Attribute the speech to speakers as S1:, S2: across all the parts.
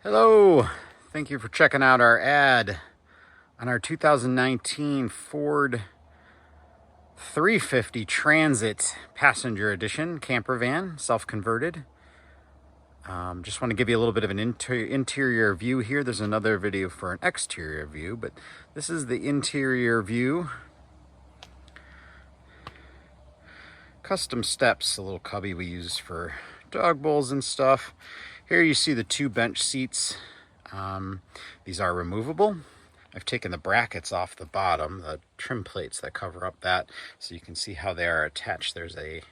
S1: Hello, thank you for checking out our ad on our 2019 Ford 350 Transit Passenger Edition camper van, self-converted. Just want to give you a little bit of an interior view here. There's another video for an exterior view, but this is the interior view. Custom steps, a little cubby we use for dog bowls and stuff. Here you see the two bench seats. These are removable. I've taken the brackets off the bottom, the trim plates that cover up that, so you can see how they are attached. There's a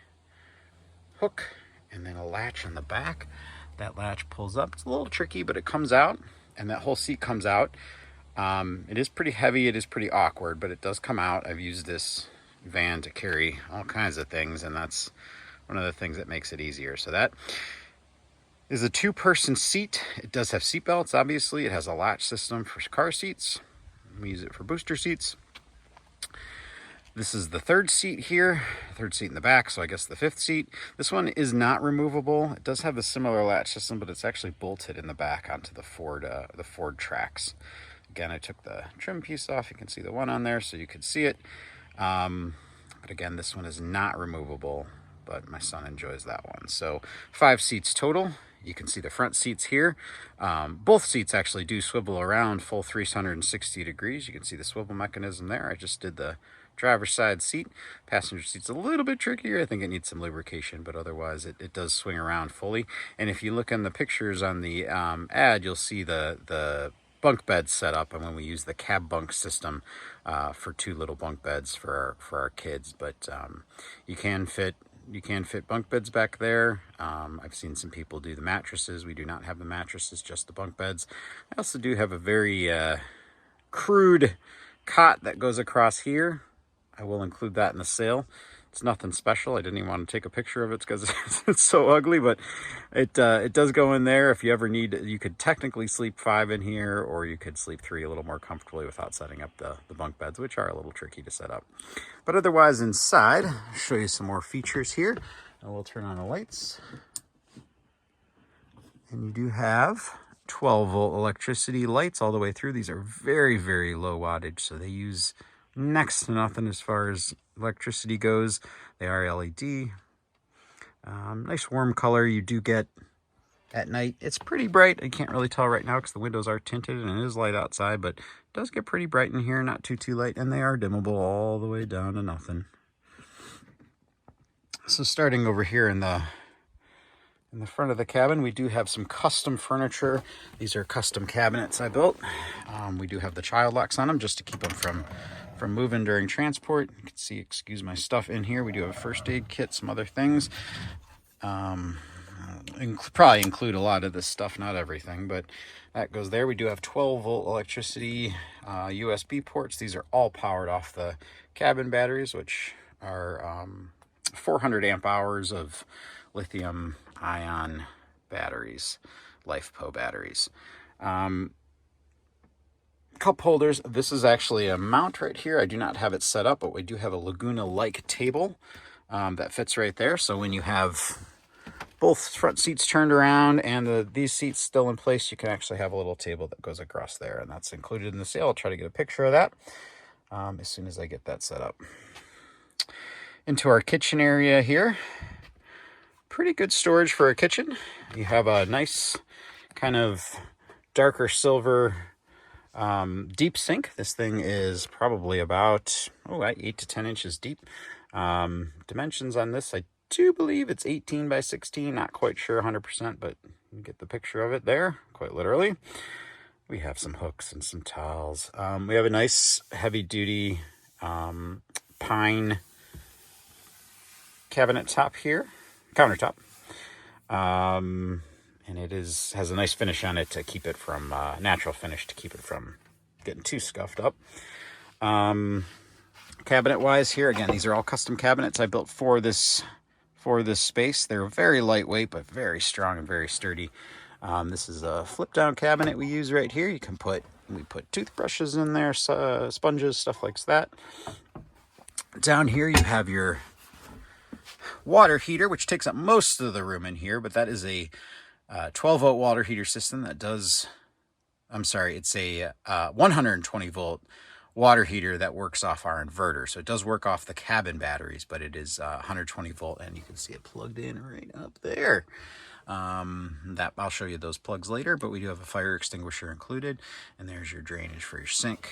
S1: hook and then a latch on the back. That latch pulls up. It's a little tricky, but it comes out, and that whole seat comes out. It is pretty heavy, it is pretty awkward, but it does come out. I've used this van to carry all kinds of things, and that's one of the things that makes it easier. So that is a two-person seat. It does have seat belts, obviously. It has a latch system for car seats. We use it for booster seats. This is the third seat here, third seat in the back, so I guess the fifth seat. This one is not removable. It does have a similar latch system, but it's actually bolted in the back onto the Ford tracks. Again, I took the trim piece off. You can see the one on there, so you could see it. But again, this one is not removable, but my son enjoys that one. So 5 seats total. You can see the front seats here. Both seats actually do swivel around full 360 degrees. You can see the swivel mechanism there. I just did the driver's side seat. Passenger seat's a little bit trickier. I think it needs some lubrication, but otherwise it does swing around fully. And if you look in the pictures on the ad, you'll see the bunk bed set up, and when we use the cab bunk system for 2 little bunk beds for our kids. But you can fit bunk beds back there. I've seen some people do the mattresses. We do not have the mattresses, just the bunk beds. I also do have a very crude cot that goes across here. I will include that in the sale. It's nothing special. I didn't even want to take a picture of it because it's so ugly, but it does go in there. If you ever need, you could technically sleep 5 in here, or you could sleep 3 a little more comfortably without setting up the bunk beds, which are a little tricky to set up. But otherwise inside, I'll show you some more features here. And we'll turn on the lights. And you do have 12-volt electricity lights all the way through. These are very, very low wattage, so they use next to nothing as far as electricity goes. They are LED. Nice warm color you do get at night. It's pretty bright. I can't really tell right now because the windows are tinted and it is light outside, but it does get pretty bright in here, not too light, and they are dimmable all the way down to nothing. So starting over here in the front of the cabin, we do have some custom furniture. These are custom cabinets I built. We do have the child locks on them just to keep them from moving during transport. You can see, excuse my stuff in here. We do have a first aid kit, some other things. Probably include a lot of this stuff, not everything, but that goes there. We do have 12-volt electricity, USB ports. These are all powered off the cabin batteries, which are 400 amp hours of lithium ion batteries, LifePo batteries. Cup holders. This is actually a mount right here. I do not have it set up, but we do have a Laguna-like table that fits right there. So when you have both front seats turned around and these seats still in place, you can actually have a little table that goes across there, and that's included in the sale. I'll try to get a picture of that as soon as I get that set up. Into our kitchen area here. Pretty good storage for a kitchen. You have a nice kind of darker silver deep sink. This thing is probably about 8 to 10 inches deep. Dimensions on this, I do believe it's 18 by 16. Not quite sure 100%, but you get the picture of it there, quite literally. We have some hooks and some towels. We have a nice heavy-duty pine cabinet top here, countertop. And it has a nice finish on it to keep it from, natural finish to keep it from getting too scuffed up. Cabinet-wise here, again, these are all custom cabinets I built for this space. They're very lightweight, but very strong and very sturdy. This is a flip-down cabinet we use right here. We put toothbrushes in there, sponges, stuff like that. Down here you have your water heater, which takes up most of the room in here, but that is a 12-volt water heater system that does, I'm sorry, it's a 120-volt water heater that works off our inverter. So it does work off the cabin batteries, but it is 120 volt, and you can see it plugged in right up there. That I'll show you those plugs later, but we do have a fire extinguisher included, and there's your drainage for your sink.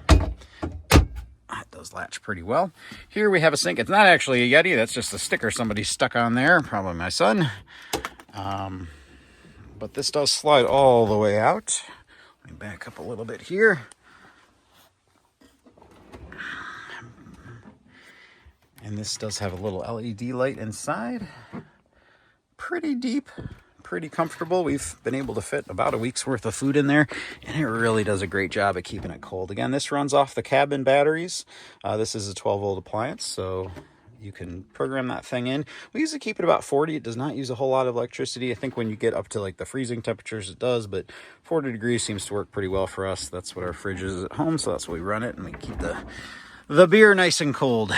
S1: That does latch pretty well. Here we have a sink. It's not actually a Yeti, that's just a sticker somebody stuck on there, probably my son. But this does slide all the way out. Let me back up a little bit here. And this does have a little LED light inside. Pretty deep, pretty comfortable. We've been able to fit about a week's worth of food in there, and it really does a great job at keeping it cold. Again, this runs off the cabin batteries. This is a 12-volt appliance, so you can program that thing in. We usually keep it about 40. It does not use a whole lot of electricity. I think when you get up to like the freezing temperatures, it does, but 40 degrees seems to work pretty well for us. That's what our fridge is at home, so that's what we run it, and we keep the beer nice and cold.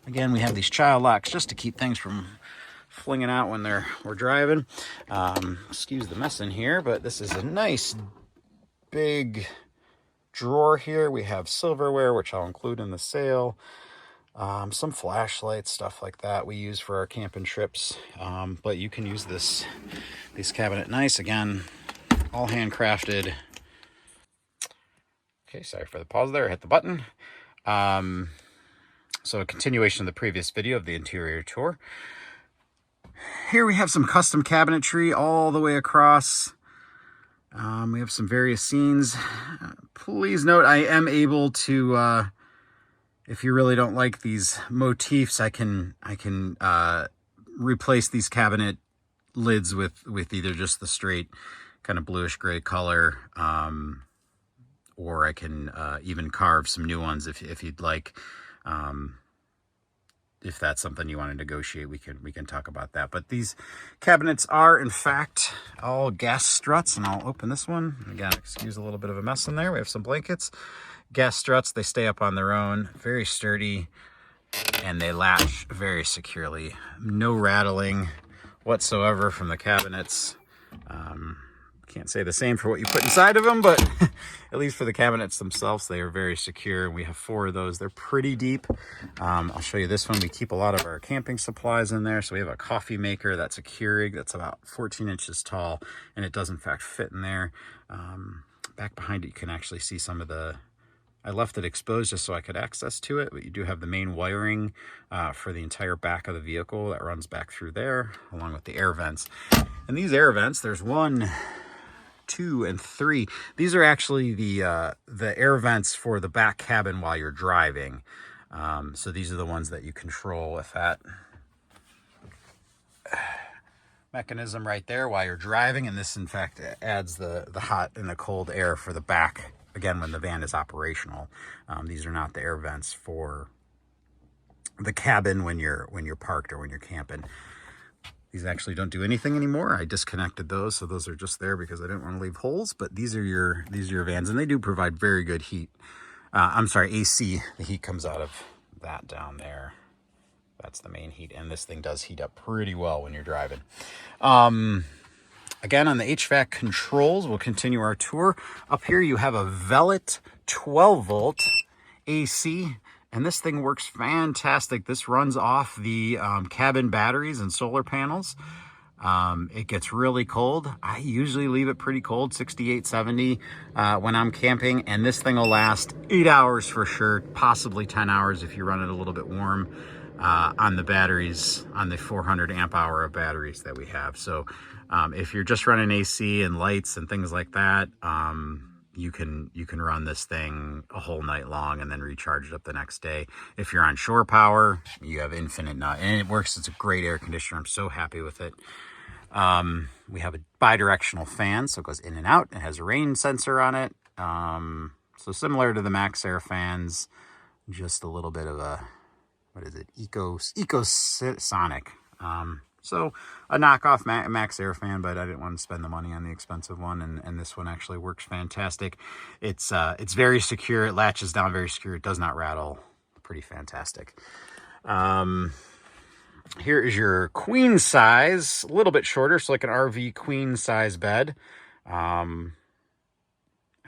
S1: Again, we have these child locks just to keep things from flinging out when we're driving. Excuse the mess in here, but this is a nice big drawer here. We have silverware, which I'll include in the sale. Some flashlights, stuff like that we use for our camping trips. But you can use this cabinet nice. Again, all handcrafted. Okay, sorry for the pause there. I hit the button. So a continuation of the previous video of the interior tour. Here we have some custom cabinetry all the way across. We have some various scenes. Please note I am able to, if you really don't like these motifs, I can replace these cabinet lids with either just the straight kind of bluish gray color, or I can even carve some new ones if you'd like. If that's something you want to negotiate, we can talk about that. But these cabinets are, in fact, all gas struts, and I'll open this one. Again, excuse a little bit of a mess in there. We have some blankets. Gas struts, they stay up on their own, very sturdy, and they latch very securely. No rattling whatsoever from the cabinets. Can't say the same for what you put inside of them, but at least for the cabinets themselves, they are very secure. We have 4 of those. They're pretty deep. I'll show you this one. We keep a lot of our camping supplies in there. So we have a coffee maker that's a Keurig that's about 14 inches tall, and it does in fact fit in there. Back behind it, you can actually see some of I left it exposed just so I could access to it, but you do have the main wiring for the entire back of the vehicle that runs back through there, along with the air vents. And these air vents, there's 1, 2, and 3. These are actually the air vents for the back cabin while you're driving. So these are the ones that you control with that mechanism right there while you're driving. And this, in fact, adds the hot and the cold air for the back, again, when the van is operational. These are not the air vents for the cabin when you're parked or when you're camping. These actually don't do anything anymore. I disconnected those, so those are just there because I didn't want to leave holes. But these are your vans, and they do provide very good heat. I'm sorry, AC. The heat comes out of that down there. That's the main heat, and this thing does heat up pretty well when you're driving. Again, on the HVAC controls, we'll continue our tour. Up here, you have a Velvet 12-volt AC. And this thing works fantastic. This runs off the cabin batteries and solar panels. It gets really cold. I usually leave it pretty cold, 68, 70 when I'm camping. And this thing will last 8 hours for sure, possibly 10 hours if you run it a little bit warm on the batteries, on the 400 amp hour of batteries that we have. So if you're just running AC and lights and things like that, you can run this thing a whole night long and then recharge it up the next day. If you're on shore power, you have infinite nut, and it works. It's a great air conditioner. I'm so happy with it. We have a bi-directional fan, so it goes in and out. It has a rain sensor on it. So similar to the Max Air fans, just a little bit of a, what is it? Ecosonic. So a knockoff Max Air fan, but I didn't want to spend the money on the expensive one, and this one actually works fantastic. It's very secure. It latches down very secure. It does not rattle. Pretty fantastic. Here is your queen size, a little bit shorter, so like an RV queen size bed. I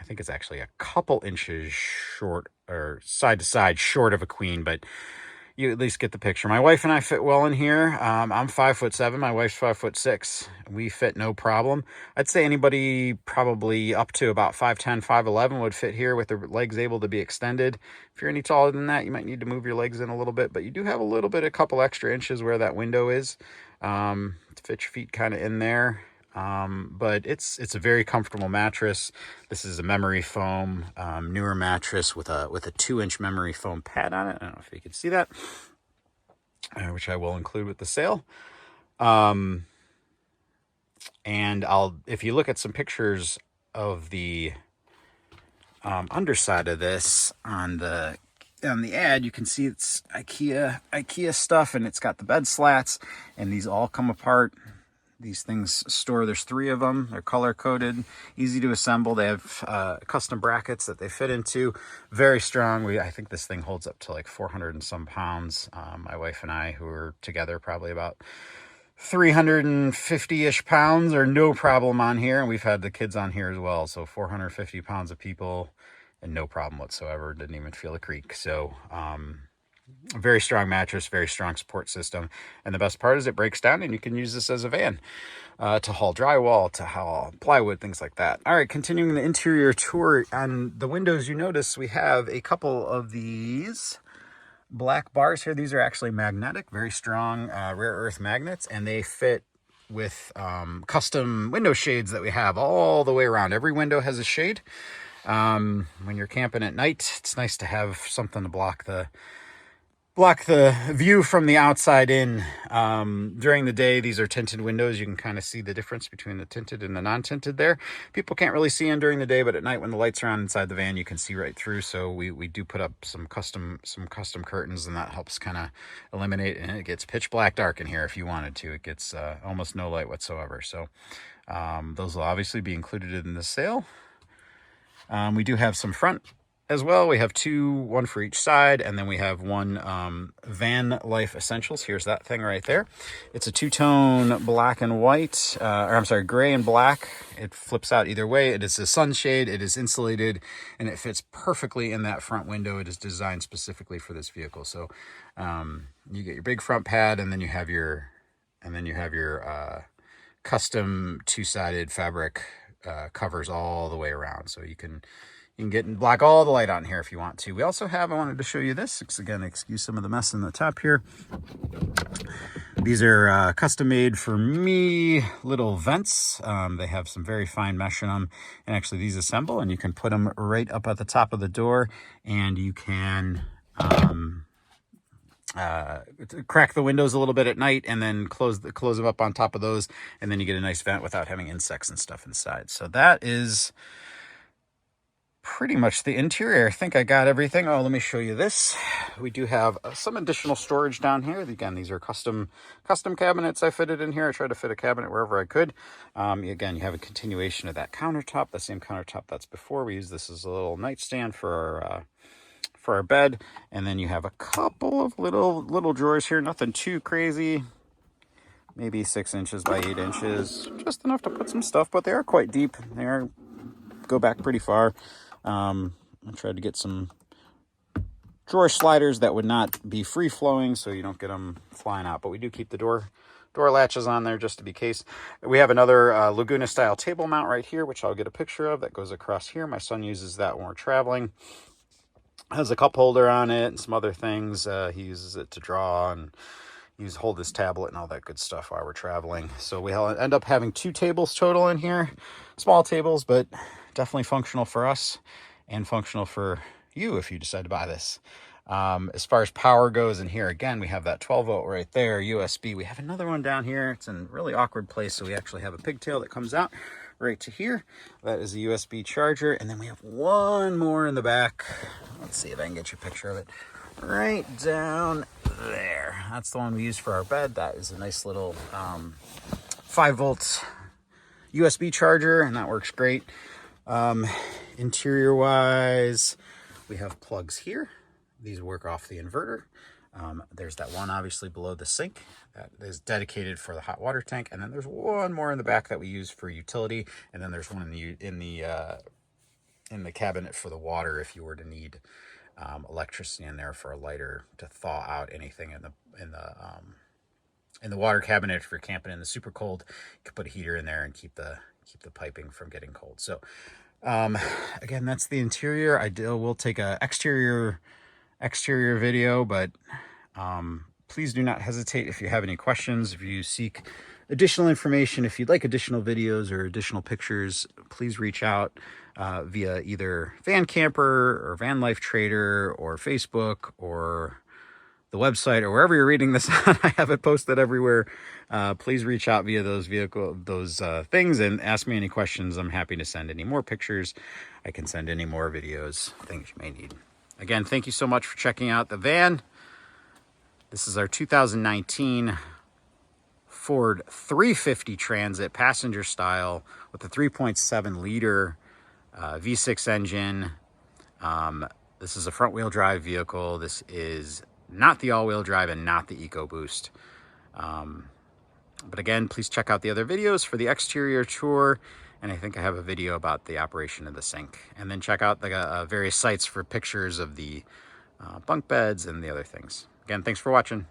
S1: think it's actually a couple inches short, or side to side short of a queen, but you at least get the picture. My wife and I fit well in here. I'm 5'7", my wife's 5'6". We fit no problem. I'd say anybody probably up to about 5'10", 5'11" would fit here with their legs able to be extended. If you're any taller than that, you might need to move your legs in a little bit, but you do have a couple extra inches where that window is to fit your feet kind of in there. But it's a very comfortable mattress. This is a memory foam, newer mattress with a 2-inch memory foam pad on it. I don't know if you can see that, which I will include with the sale. And if you look at some pictures of the underside of this on the ad, you can see it's IKEA stuff, and it's got the bed slats, and these all come apart. These things store, there's 3 of them. They're color coded, easy to assemble. They have custom brackets that they fit into. Very strong. I think this thing holds up to like 400 and some pounds. My wife and I, who are together, probably about 350-ish pounds, are no problem on here. And we've had the kids on here as well. So 450 pounds of people and no problem whatsoever. Didn't even feel a creak. So, very strong mattress, very strong support system. And the best part is it breaks down and you can use this as a van to haul drywall, to haul plywood, things like that. All right, continuing the interior tour. On the windows, you notice we have a couple of these black bars here. These are actually magnetic, very strong rare earth magnets, and they fit with custom window shades that we have all the way around. Every window has a shade. When you're camping at night, it's nice to have something to block the view from the outside in. During the day, these are tinted windows. You can kind of see the difference between the tinted and the non-tinted there. People can't really see in during the day, but at night when the lights are on inside the van, you can see right through. So we do put up some custom curtains, and that helps kind of eliminate, and it gets pitch black dark in here if you wanted to. It gets almost no light whatsoever. So those will obviously be included in the sale. We do have some front as well. We have 2, one for each side, and then we have one Van Life Essentials. Here's that thing right there. It's a 2-tone black and white, gray and black. It flips out either way. It is a sunshade, it is insulated, and it fits perfectly in that front window. It is designed specifically for this vehicle. So you get your big front pad, and then you have your custom 2-sided fabric covers all the way around. So you can block all the light out in here if you want to. We also have, I wanted to show you this. Again, excuse some of the mess in the top here. These are custom made for me, little vents. They have some very fine mesh in them. And actually these assemble, and you can put them right up at the top of the door, and you can crack the windows a little bit at night, and then close them up on top of those, and then you get a nice vent without having insects and stuff inside. So that is pretty much the interior. I think I got everything. Oh, let me show you this. We do have some additional storage down here. Again, these are custom cabinets I fitted in here. I tried to fit a cabinet wherever I could. Again, you have a continuation of that countertop, the same countertop that's before. We use this as a little nightstand for our bed, and then you have a couple of little drawers here. Nothing too crazy. Maybe 6 inches by 8 inches, just enough to put some stuff, but they are quite deep. They go back pretty far. I tried to get some drawer sliders that would not be free flowing, so you don't get them flying out, but we do keep the door latches on there just to be case. We have another Laguna style table mount right here, which I'll get a picture of, that goes across here. My son uses that when we're traveling. Has a cup holder on it and some other things. He uses it to draw and hold his tablet and all that good stuff while we're traveling. So we end up having 2 tables total in here. Small tables, but definitely functional for us and functional for you if you decide to buy this. As far as power goes in here, again, we have that 12-volt right there, USB. We have another one down here. It's in a really awkward place, so we actually have a pigtail that comes out right to here. That is a USB charger. And then we have one more in the back. Let's see if I can get you a picture of it. Right down there. That's the one we use for our bed. That is a nice little 5-volt USB charger, and that works great. Interior wise, we have plugs here. These work off the inverter. There's that one obviously below the sink that is dedicated for the hot water tank, and then there's one more in the back that we use for utility, and then there's one in the cabinet for the water if you were to need electricity in there for a lighter to thaw out anything in the water cabinet. If you're camping in the super cold, you can put a heater in there and keep the piping from getting cold. So again, that's the interior. Will take a exterior video, but please do not hesitate if you have any questions. If you seek additional information, if you'd like additional videos or additional pictures, please reach out via either Van Camper or Van Life Trader or Facebook or the website or wherever you're reading this on. I have it posted everywhere. Please reach out via those things and ask me any questions. I'm happy to send any more pictures. I can send any more videos, things you may need. Again, thank you so much for checking out the van. This is our 2019 Ford 350 Transit, passenger style, with a 3.7 liter V6 engine. This is a front wheel drive vehicle. This is not the all-wheel drive and not the EcoBoost. But again, please check out the other videos for the exterior tour. And I think I have a video about the operation of the sink. And then check out the various sites for pictures of the bunk beds and the other things. Again, thanks for watching.